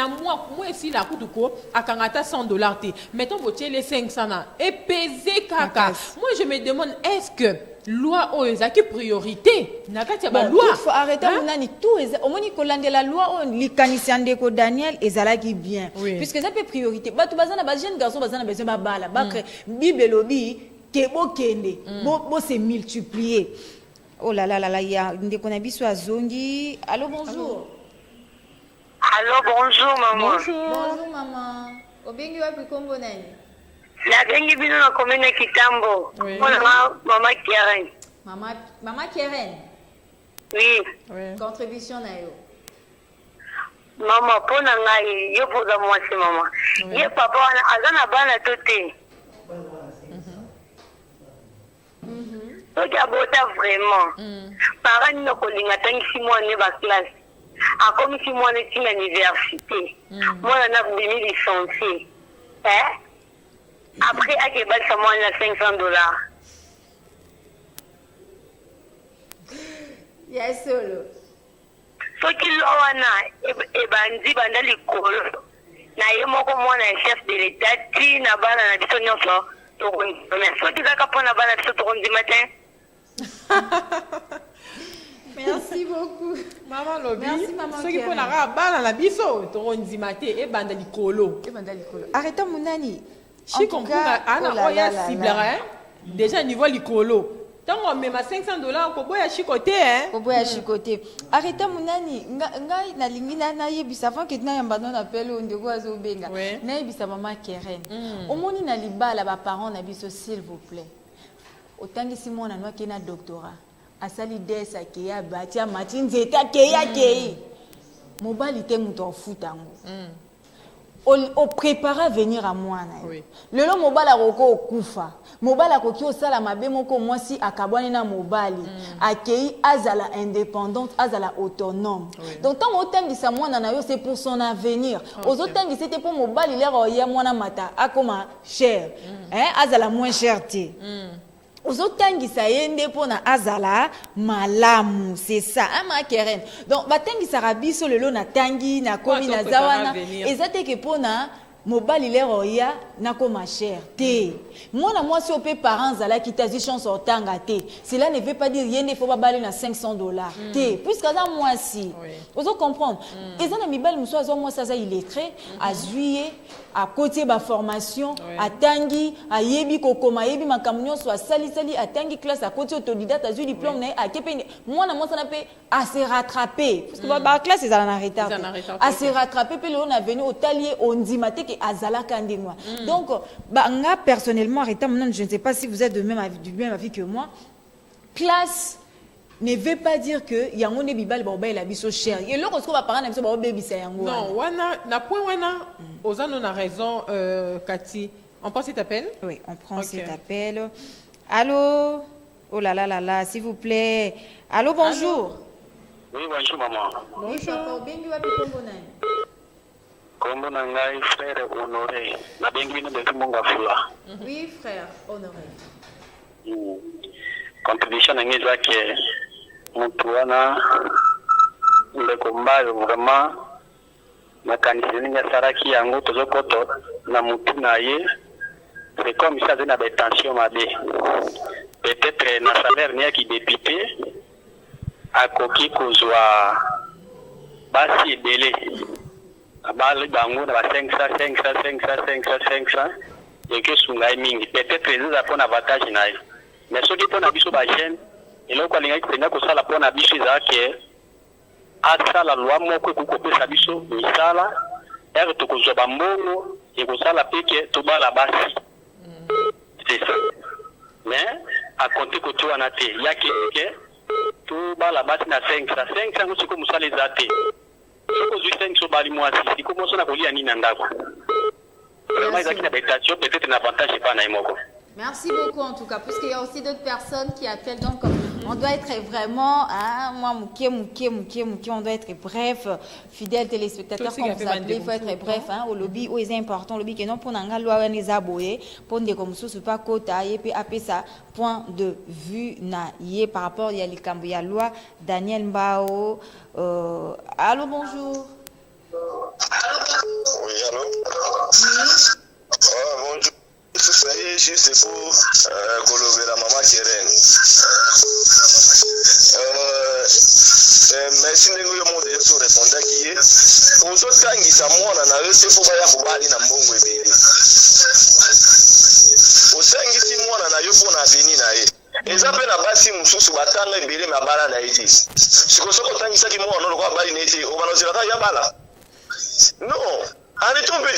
moi ici la coup de ko akangata $100 te. Mettons voter les 500 na et peser kaka. Moi je me demande est-ce que loi o ezaki priorité nakati ba loi. Il faut arrêter nani tout au moni kolande la loi on likanisiande ko Daniel ezalaki bien puisque ça peut priorité. Ba to bazana ba jeune garçon bazana besoin ba bala ba bibelobi Kebo kende, bo se multiplier. Oh là là là là, il y a ndeko na biso azongi. Allô, bonjour. Allô, bonjour maman. Bonjour maman. Obengi wapi kombo nani? La bengi bino na commune Kitambo. Maman Keren. Maman Keren. Oui. Contribution na yo. Maman pona ngai yo poza mwasi maman. Ye papa azana bana tote. soki abota vraiment parent nino kolinga tangisi mwana ne baklasse akomisi mwana etinga université mwana na bimi licencié après akebalisa mwana na $500. Yes, solo. soki lo wana ebandi banda likolo na ye moko mwana ya chef de l'état ti na bana na biso nyonso tokondima soki ezaka mpona bana biso tokondima te. Merci beaucoup. Maman lobi. Merci, maman. Soki mpona kaka bana na biso tokondima te ebanda likolo. Arrêtez Mounani. Je comprends. Ana oya ciblera déjà niveau likolo. Tango on met $500 ko boya chikote hein. Ko boya chikote. Arrêtez Mounani. Ngai na lingina na yebisa avant que na yamba na appel o ndeko azobenga. Na yebisa maman Keren. Omoni na libala ba parents na biso s'il vous plaît. Otangisi mwana no ke na doctorat. Asali desa ke ya batia matin zeta ke ya ke. Mobali te muto futango. O prépara venir à moi na. Le lo mobala roko okufa. Mobala koki osala mabe moko mwasi akabwani na mobali. Akei azala indépendante, azala autonome. Donc tant otangisa mwana na yo c'est pour son avenir. Ozotangisa c'était pour mobali lero ya mwana mata akoma cher. Azala moins cher te. Ozotangisa yende pona azala malamu, c'est ça. Ama Keren. Donc batangisa rabiso lelo na tangi na komi na zawana. Ezate ke pona mobali lero ya na koma cher te. Mwana mwasi ope parents ala kitazi chance otanga te. Cela ne veut pas dire yende faut babali na $500 te. Puisque ça mwasi. Ozo comprendre. Ezana mibali muso azo mwasi aza illettré, azuye à côté ba formation à tangi à yebi kokoma yebi makamnyo so sali à tangi classe à côté autodidacte azu diplôme na a kepe moi na moi ça na pe à se rattraper parce que ba classe ils en retard à se rattraper pe le on a venu au talier on dit maté que azala kandingwa donc ba nga personnellement arrêtez maintenant je ne sais pas si vous êtes du même avis que moi classe ne veut pas dire que yango ne bibal ba la biso cher et le ko ba parents na biso ba bebisa yango non wana na point wana ozano na raison Cathy on prend cet appel. Oui on prend cet appel. Allô, oh là là là là s'il vous plaît. Allô, bonjour. Oui, bonjour maman. Bonjour. Bengi wapi kombo nani? Kombo na ngai frère Honoré na bengi no de Monga Fula. Oui frère Honoré. Contribution na ngai zake mtu wana ndeko mbayo vraiment makanisi ninga saraki yango tozokoto na mutu na ye c'est comme ça na tension mabe peut-être na salaire ni ki député akoki kozwa basi ebele abali bango na 500 et que sungai mingi peut-être les apon avantage na ye mais soki pona biso ba jeune eloko alinga kitenga kosala pona biso ezake asala loi moko ekokopesa biso misala ere tokozwa bambongo ekosala peke tobala basi c'est ça mais à compter koto wana te yake ke tobala basi na 500 ngo siko mosala eza te soko zwi 500 bali mwasi siko moso na kolia nini na ndako vraiment ezaki na betatio peut-être na avantage pas na imoko. Merci beaucoup en tout cas, parce qu'il y a aussi d'autres personnes qui appellent, donc on doit être vraiment, on doit être bref, fidèle téléspectateur, comme vous appelez, il faut être bref, au lobby, où c'est important, au lobby, que non, pour n'en loi les aboyer, pour des comme ça, c'est pas quota, et puis après ça, point de vue, par rapport, il y a les cambios, il y a loi, Daniel Mbao, allô, bonjour. Oui, allô? Bonjour. C'est juste pour colorer la maman Keren. Merci de nous demander de répondre qui est. On se tangi sa mona na rete pour baya kubali na mbongo ebele. O tangi si mona na yo pona veni na ye. Eza pe na basi mususu batanga ebele na bala na eti. Sikosoko tangi sa ki mona no kwa bali na eti. O bana zira ya bala. Non. Arrêtons de ça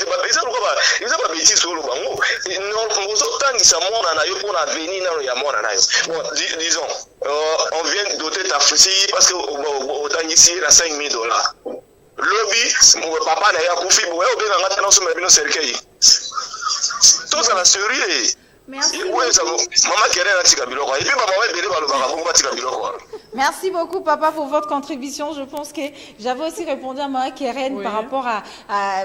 ils ont pas bêtise sur le bango nous otangisa mona na yo pour na venir na ya mona na yo bon disons on vient doter ta fille parce que otangisi na $5,000 lobby mon papa na ya kufi bo yo benga ngata na so mabino serkei tout ça la sérieux Merci. Maman Keren a tika biloko. Et puis maman Bélé va le barabon va tika biloko. Merci beaucoup, papa, pour votre contribution. Je pense que j'avais aussi répondu à Maman Keren par rapport à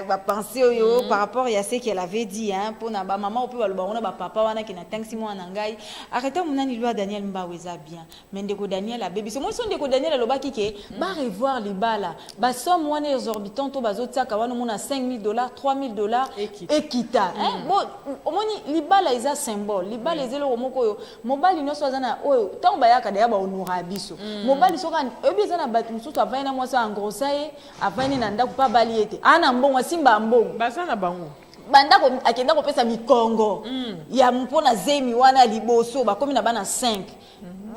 ma pensée, par rapport à ce qu'elle avait dit. Hein, pour ma maman, on peut le baron, papa, qui n'a tant que moi en angai. Arrêtez mon ani loi Daniel Mbaweza bien. Mais ndeko Daniel a bébé. C'est moi son ndeko Daniel loba qui va revoir les balles. Bah somme moi exorbitant to bazo tsaka wana mona $5,000, $3,000 ekita. Hein bon, omoni libala isa symbole. Libala ezelo omoko mobali nyoso azana oyo tant bayaka da ba onura biso. Mobali soka ebi ezana batu mususu avana mwasa angrosaye avani na ndako pa bali ete. Ana mbongo simba mbongo. Bazana bango. Banda ko akenda ko pesa mikongo. Ya mpona zemi wana liboso ba komi na bana 5.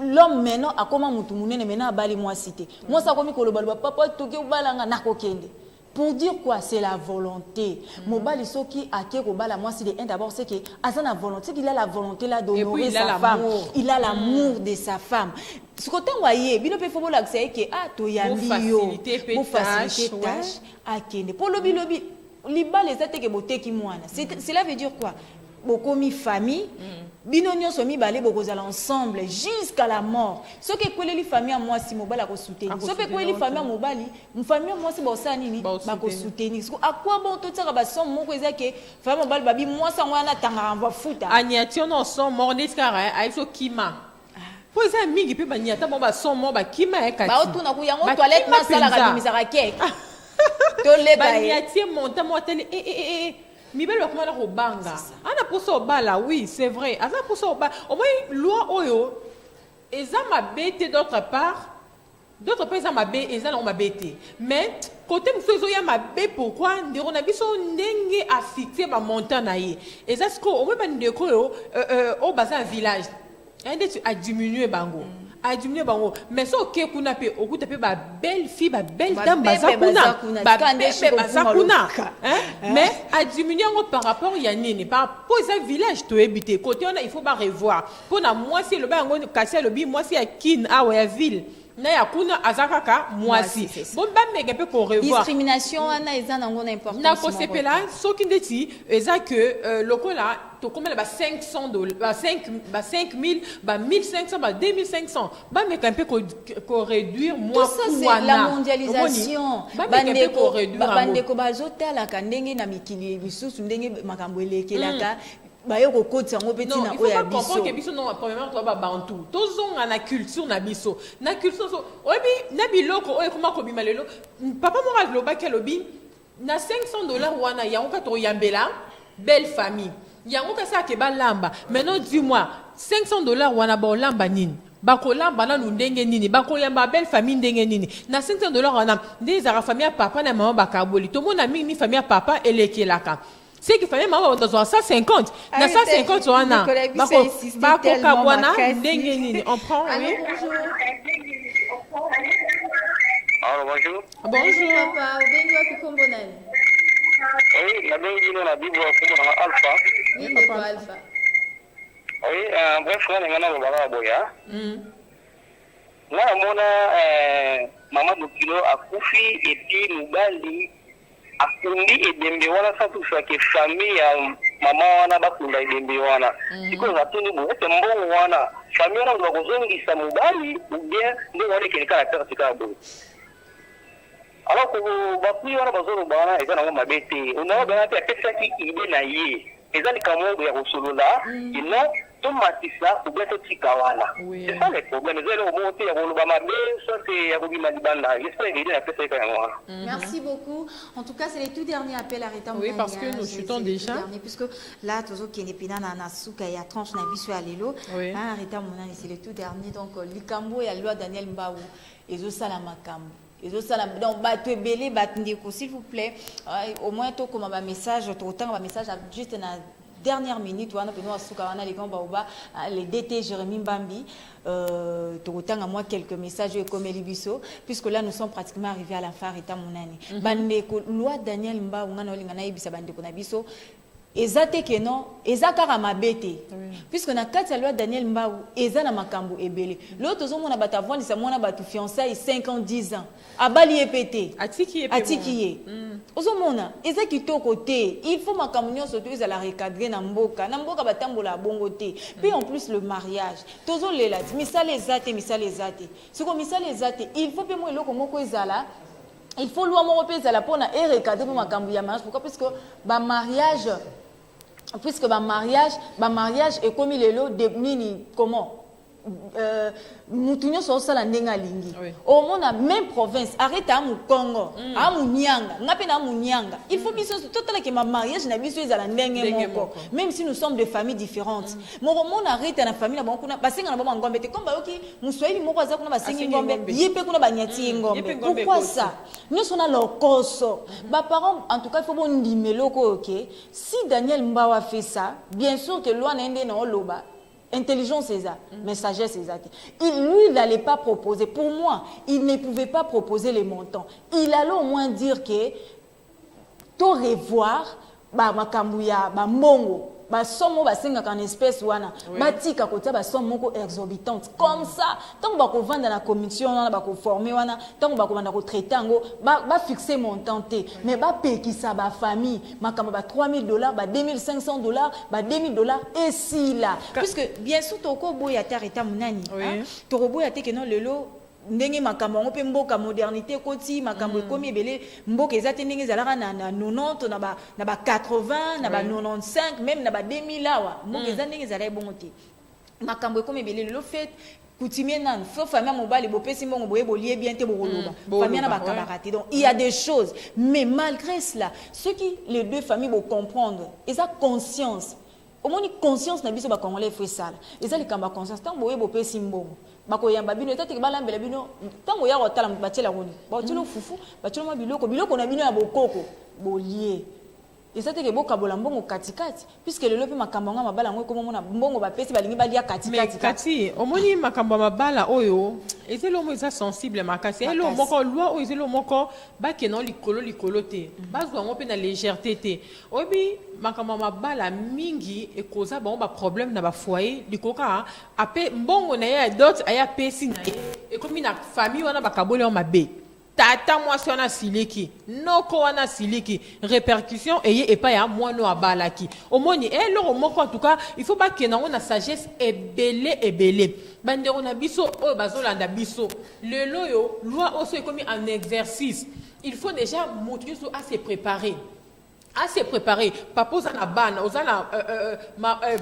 L'homme maintenant a comment mutu munene maintenant abali moi cité. Moi ça komi ko lo balba papa toke ubalanga nakokende. Pour dire quoi? C'est la volonté. Mobali soki ake ko bala moi c'est d'abord c'est que azana volonté qu'il a la volonté là d'honorer sa femme. Il a l'amour de sa femme. Ce côté voyez, bino pe fobo l'accès que to yambi yo. Pour faciliter tâche akende. Pour lobi liba les ate ke boteki mwana. Cela veut dire quoi? Bokomi famille. Bino nyonso mibale bokozala ensemble jusqu'à la mort. Ce que kweli famille à moi si mobali ko soutenir. Ce que kweli famille à mobali, famille à moi si bosa nini ba ko soutenir. À quoi bon to tsaka ba somme moko ezake famille mobali babi moi sa ngwana tanga envoie futa. Aniation non son morniskara aiso kima. Po eza mingi pe baniata bon ba son mo ba kima e kati. Ba otuna ku yango toilette na sala ka bimisaka keke. To le ba. Baniatie monta moteli Mibel va comment au banga. Ana pour ça au bala, oui, c'est vrai. Ana pour ça au bala. Au moins loi oyo, eza ma bête d'autre part eza ma bête, eza na ma bête. Mais côté mfuzo ya ma bête pourquoi ndiro na biso ndenge a fixer ba montant na ye. Eza ce ko au moins ba ndeko yo au bazin village. Ende tu a diminué bango. A diminué bango. Mais ça ok kuna pe okuta pe ba belle fille, ba belle dame bazakuna. Ba belle bazakuna. Mais a diminué par rapport à nini par rapport à village to habiter côté on il faut pas revoir. Pour na moi c'est le ba ngo kasser le bi moi c'est à kin a wa ville. Na ya kuna azakaka moi si. Bon ba mega pe ko revoir. Discrimination ana eza nango na importance. Na ko sepela soki ndeti eza que lokola to combien ba $500 ba 5,000 ba 1,500 ba 2,500 ba meka pe ko réduire moi tout ça c'est la mondialisation. Bandeko bazotala ka ndenge na mikili bisusu ndenge makambo elekelaka. Bayoko koti yango peti na oya biso. Non, il faut pas comprendre que biso non premièrement toi ba bantu. Tozonga na culture na biso. Na culture so obi na biloko oyo comment ko bimalelo. Papa mora loba ke lobi na $500 wana yango ka to yambela belle famille. Yango ka sa ke ba lamba. Maintenant dis-moi $500 wana ba lamba nini? Bakolamba na ndenge nini? Bakoyamba belle famille ndenge nini? Na $500 wana ndeza ra famille papa na maman bakaboli. To mona mingi famille papa elekelaka. C'est qu'il fallait m'avoir dans 150. Dans 150, on a. On prend, oui. Alors, bonjour. Bonjour. Papa, oui, la bengi no na bibo comme Alpha. Oui, papa Alpha. Oui, bref, on est maintenant au bala boya. Là, maman de kilo a koufi et puis mubali akundi edembe wana sa tusa ke famille ya mama wana bakunda edembe wana siko zatuni bo ete mbongo wana famille wana ndo kozongisa mobali ou bien ndo wale keleka na tika bo alors ko bakui wana bazolo bana eza na mabete unaona bana te pesa ki ide na ye eza ni kamongo ya kosolola ino to matisa ou bien to tika wana c'est ça le problème eza le monte ya koloba mabe ça c'est ya kobima libanda j'espère que ide na pesa ka wana. Merci beaucoup. En tout cas, c'est les tout derniers appels à Rita. Oui, parce que nous chutons déjà. Puisque là, toujours qui est pina na souka ya tranche na biso alelo. Rita Monani, c'est les tout derniers. Donc, Likambo et la loi Daniel Mbaou. Et zo sala makambo. Et zo sala donc bato belé batndeko s'il vous plaît. Au moins to comme un message, autant un message juste na dernière minute wana peno asuka wana les gamba oba les DT Jérémy Mbambi autant à moi quelques messages comme Elibiso puisque là nous sommes pratiquement arrivés à la fin Rita Monani bandeko loi Daniel Mbaou ngana olinga na ibisa bandeko na biso ezate que non ezakara mabete puisque na kati ya loi Daniel Mbau ezana makambo ebele l'autre ozomona bato avandisa mwana bato fiançailles 5 ans 10 ans abali epete atiki ozomona eza kitoko te il faut makambo nyonso to ezala recadrer na mboka batambola bongo te puis en plus le mariage tozolela misala ezate siko misala ezate il faut pe mo eloko moko ezala il faut loi moko pe ezala pona recadrer makambo ya mariage pourquoi parce que mariage est comme les lots de nini comment mutunyo so sala ndenga lingi au mona même province arrête à mu Congo à mu Nyanga ngape na mu Nyanga il faut biso total que ma mariage na biso ezala ndenge moko même si nous sommes de familles différentes mon mona arrête na famille na bon kuna basenga na bon ngombe te comme bayoki muswahili moko aza kuna basengi ngombe yepe kuna banyati ngombe pourquoi ça nous sommes à l'okoso ba parents en tout cas il faut bon ndimelo ko OK si Daniel Mbawa fait ça bien sûr que loi na ende na oloba intelligence c'est ça, mais sagesse c'est ça. Il n'allait pas proposer. Pour moi, il ne pouvait pas proposer les montants. Il allait au moins dire que tout revoir, makambuya, mongo, somme basenga en espèce wana, batika kota somme moko exorbitante. Comme ça, tant que bako vendre la commission, bako former wana, tant que bako vendre ko traiter ngo, fixer montant té. Mais peki ça ba famille, makamba $3,000, $2,500, $2,000 et si là. Puisque bien sûr toko boya tareta munani, toko boya te que non lelo ndenge makambo ngo pe mboka modernité koti makambo ekomi ebele mboka ezate ndenge ezalaka na 90 na ba 80 na ba 95 même na ba 2000 awa mboka ezate ndenge ezalaka bongo te makambo ekomi ebele le fait coutumier nan faut famille mobile bopesi mbongo boye bolie bien te bokoloba famille na ba kabarate donc il y a des choses mais malgré cela ceux qui les deux familles vont comprendre ils ont conscience au moins conscience na biso ba congolais fait ça ils ont likamba conscience tant boye bopesi mbongo bako yamba bino tete balambela bino tango ya kotala batela ngoni ba tilo fufu batelo biloko na bino ya bokoko bolie ezate ke boka bolambongo katikati puisque le lope makambo nga mabala ngo komo mona mbongo bapesi balingi balia katikati kati omoni makambo mabala oyo ezelo mo eza sensible makasi elo moko loi o ezelo moko bakeno likolo te bazwa ngo pe na légèreté te obi makambo mabala mingi ekoza bango ba problème na ba foyer likoka ape mbongo na ya dot aya pesi na ekomi na famille wana bakaboli en mabe tata mwasi wana siliki noko wana siliki répercussion et pas ya mwana abalaki omoni eloko moko en tout cas il faut pas que na sagesse ebele bandeko na biso oyo bazolanda biso lelo yo loi oso ekomi en exercice il faut déjà montrer so à se préparer papa oza na bana oza na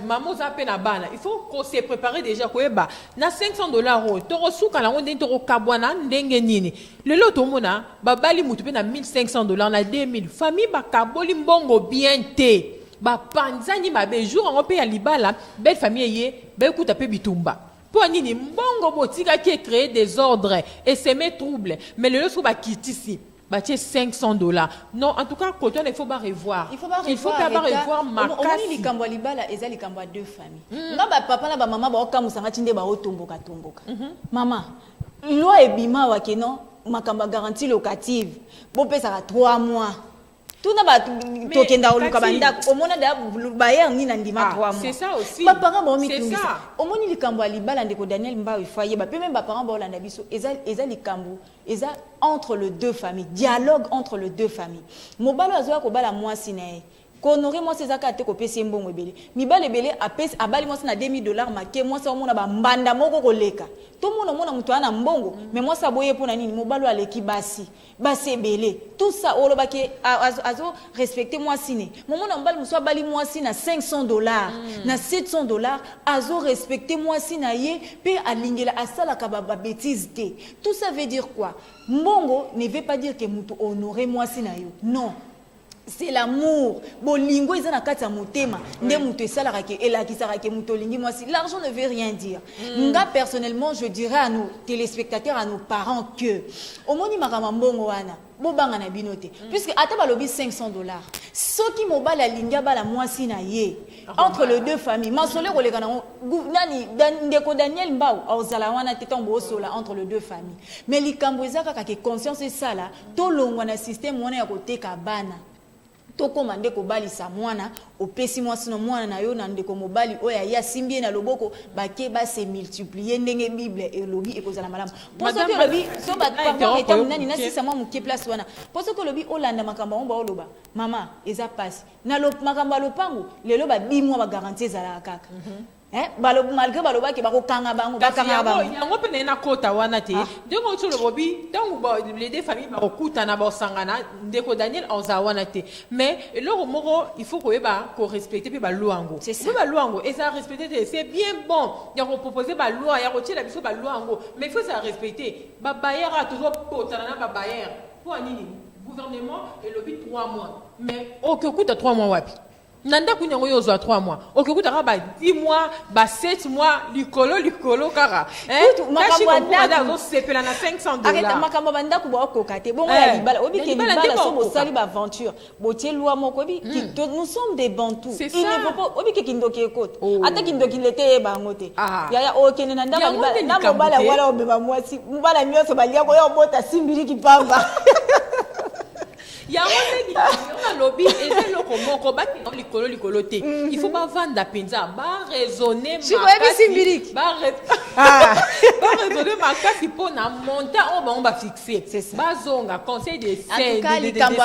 maman oza pe na bana il faut qu'on se prépare déjà koyeba na $500 toko suka na ndenge toko kabwana ndenge nini lelo tomona babali mutu pe na $1,500 na 2,000 famille bakaboli mbongo bien te bapanzani mabe jour ngo pe ya libala belle famille ye bekuta pe bitumba pour nini mbongo botika qui créer des ordres et semer trouble mais lelo so bakitisi bâtir $500. Non, en tout cas, quand il faut pas revoir. Il faut pas revoir ma casse. On dit likambo libala eza likambo deux familles. Nga ba papa na ba maman ba okamusanga tinde ba otomboka. Maman, loi ebima wa keno makamba garantie locative. Bo pesa 3 mois. Tout na ba tokenda oluka banda omona da bayer ni na ndima 3 mois. C'est ça aussi. Ba parents ba mitungisa. Omoni likambo libala ndeko Daniel Mbao ifaye ba pe même ba parents ba olanda biso eza likambo eza entre les deux familles, dialogue entre les deux familles. Mobalo azoya ko bala mwasi na ye. Konoré moi ces akate ko pesi mbongo ebele. Mibale ebele apesi abali mwasi na $2,000 make mwasi omona ba mbanda moko koleka. To mona mutu ana mbongo mais mwasi aboye pona nini mobalo aleki basi ebele. Tout ça oloba ke azo respecter mwasi ne. Momona mbali muso abali mwasi na $500 na $700 azo respecter mwasi na ye pe alingela asala ka ba bêtise te. Tout ça veut dire quoi? Mbongo ne veut pas dire que mutu honorer mwasi na yo. Non. C'est l'amour. Bolingo ils ont kati ya motema nde mutu esalaka ke elakisaka ke mutu olingi mwasi. L'argent ne veut rien dire. Nga personnellement je dirais à nos téléspectateurs, à nos parents que omoni makama mbongo wana bobanga na binote puisque ata balobi $500 soki mobala linga bala mwasi na ye entre les deux familles masole koleka na nani ndeko Daniel Mbao ozala wana tetombo osola entre les deux familles mais likambo ezaka ka ke conscience esala to longwa na système wana ya koteka bana tokoma ndeko balisa mwana opesi mwasi no mwana na yo na ndeko mobali oya ya simbie na loboko bake ba se multiplier ndenge bible elobi ekozala malamu poso que lobi so ba papa eta munani na sisa mwa muke place wana poso que lobi olanda makambo omba oloba mama eza passe na lo makambo lopangu lelo ba bimwa ba garantie ezala kaka malgré baloba ke bakokanga bango bakanga bango yango pene na kota wana te ndeko tso lobobi tangu les deux familles bakokutana basangana ndeko Daniel oza wana te mais eloko moko il faut ko respecter pe ba luango ba luango et ça respecter c'est bien bon ya ko proposer ba loi ya ko tshela biso ba luango mais il faut ça respecter ba bayera toujours potana na ba bayera pour nini gouvernement et lobi 3 mois mais okuta 3 mois wapi nanda kunyango yo zo 3 mois okuta ba 10 mois ba 7 mois likolo kara makambo anda zo sepela na $500 arrête makambo banda ku ba kokate bongo ya libala obi ke libala so bo sali ba aventure botie loi moko bi nous sommes des bantous il ne faut pas obi ke kindoki ekote ata kindoki lete ba ngote ya okene nanda ba libala na mobala wala obeba mwasi mobala nyoso balia ko yo bota simbiri kipamba yango nde na lobby eza loko moko bati likolo te il faut pas vendre penza ba raisonner makasi ba raisonner makasi pour na montant on va fixer bazonga conseil de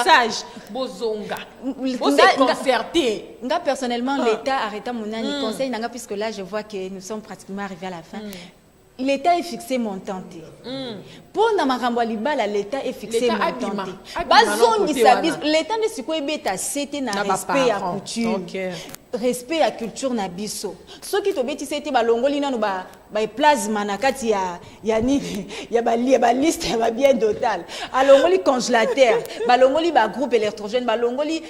sage bozonga on s'est concerté nga personnellement l'état arrêta monani conseil nanga puisque là je vois que nous sommes pratiquement arrivés à la fin. L'État est fixé montant. Pour na makambo libala l'État est fixé montant. L'État ne se quoi beta c'était na respect à coutume. Respect à culture na biso. Ce qui to beti c'était ba longoli nanu ba plasma na kati ya nini ya ba liste ya ba bien total. A longoli congélateur, ba longoli ba groupe électrogène, ba longoli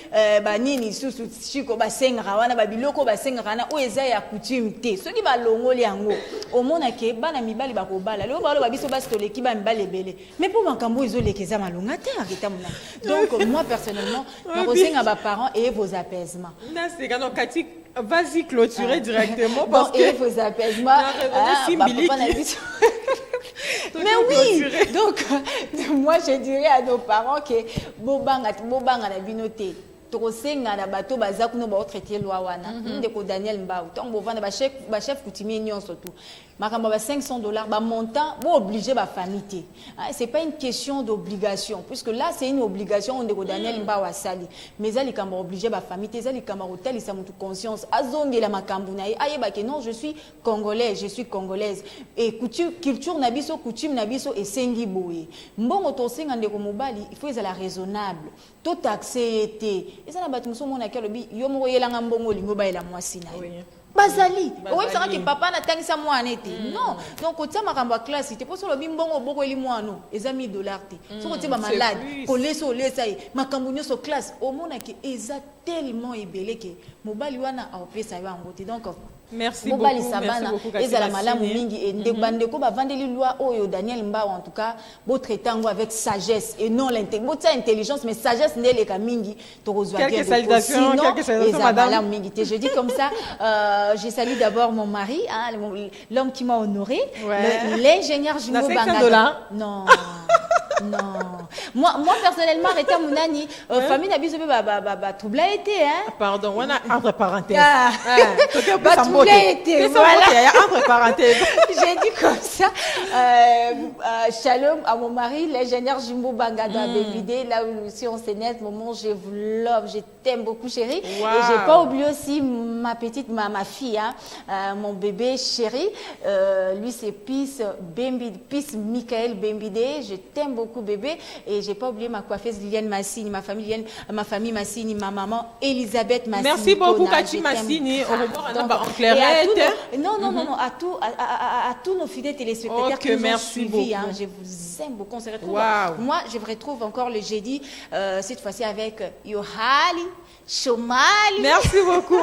ba nini susu chiko ba sengra wana ba biloko ba sengra na o eza ya coutume te. Ce qui ba longoli yango au mona ke bana mibali ba ko bala. Le ba lo ba biso ba stoleki ba mibali ebele. Mais pour makambo izo lekeza malonga te arita mona. Donc moi personnellement, na kosenga ba parents et vos apaisements. Vas-y clôturer directement parce que vos apaisements mais oui donc moi je dirais à nos parents que bobanga na binoté tokosenga na bato bazaku no ba traiter loi wana ndeko Daniel Mbao donc bovanda ba chef coutumier nyonso tout makambo ba $500 ba montant bo obligé ba famille. C'est pas une question d'obligation puisque là c'est une obligation ndeko Daniel Mbao asali mais ali kamba obligé ba famille ezali kamba hôtel ça mutu conscience azongi la makambo na ayeba que non je suis congolaise et culture na biso coutume na biso esengi boye mbongo to senga ndeko mobali il faut ezala raisonnable to taxer été et ça na batu muso mona kelobi yo moko yelanga mbongo lingo ba ela mwasi na yo bazali oui ça que papa na tangisa mwana ete non donc otia makambo ya classe te poso lobi mbongo boko eli mwano eza $1000 te soko tie ba malade koleso lesa ye makambo nyonso classe omona ke eza tellement ebele ke mobali wana aopesa yo yango te donc merci beaucoup ezala malamu mingi et ndeko ba vandeli loi oyo Daniel Mbao en tout cas bo traitango avec sagesse et non l'intelligence mais sagesse ndele ka mingi to kozwa bien salutations madame mingi je dis comme ça je salue d'abord mon mari l'homme qui m'a honoré l'ingénieur Jumbo Bangada non moi personnellement Rita Mounani famille nabiso ba troubla été pardon on a entre parenthèses voilà. Entre parenthèses. J'ai dit comme ça. Shalom à mon mari, l'ingénieur Jumbo Bangada Bébidé, là où aussi on s'est net, maman, je vous love, je t'aime beaucoup, chérie. Wow. Et j'ai pas oublié aussi ma petite, ma fille, mon bébé chéri. Lui, c'est Peace Michael Bembidé. Je t'aime beaucoup, bébé. Et j'ai pas oublié ma coiffeuse Liliane Massini, ma famille Massini, ma maman Elisabeth Massini. Merci beaucoup, Cathy Massini. Au revoir, en clair. Non, à tous nos fidèles téléspectateurs qui nous ont suivis, je vous aime beaucoup. On se retrouve. Moi, je vous retrouve encore le jeudi, cette fois-ci avec Yohali Shomali. Merci beaucoup.